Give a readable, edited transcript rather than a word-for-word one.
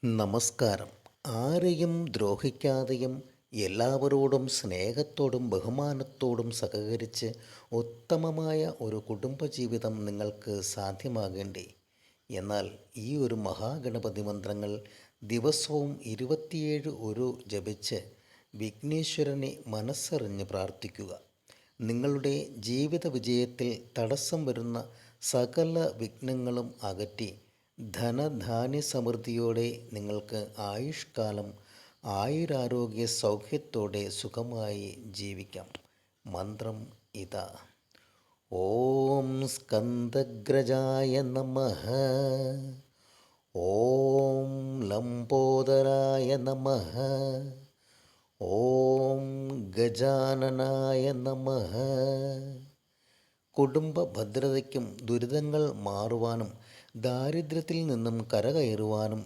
നമസ്കാരം. ആരെയും ദ്രോഹിക്കാതെയും എല്ലാവരോടും സ്നേഹത്തോടും ബഹുമാനത്തോടും സഹകരിച്ച് ഉത്തമമായ ഒരു കുടുംബജീവിതം നിങ്ങൾക്ക് സാധ്യമാകേണ്ടേ? എന്നാൽ ഈ ഒരു മഹാഗണപതി മന്ത്രങ്ങൾ ദിവസവും 27 ജപിച്ച് വിഘ്നേശ്വരനെ മനസ്സറിഞ്ഞ് പ്രാർത്ഥിക്കുക. നിങ്ങളുടെ ജീവിത വിജയത്തിൽ തടസ്സം വരുന്ന സകല വിഘ്നങ്ങളും അകറ്റി ധനധാന്യ സമൃദ്ധിയോടെ നിങ്ങൾക്ക് ആയുഷ്കാലം ആയുരാരോഗ്യ സൗഖ്യത്തോടെ സുഖമായി ജീവിക്കാം. മന്ത്രം ഇതാ: ഓം സ്കന്ദഗ്രജായ നമഃ. ഓം ലംബോദരായ നമഃ. ഓം ഗജാനനായ നമഃ. കുടുംബ ഭദ്രതയ്ക്കും ദുരിതങ്ങൾ മാറുവാനും ദാരിദ്ര്യത്തിൽ നിന്നും കരകയറുവാനും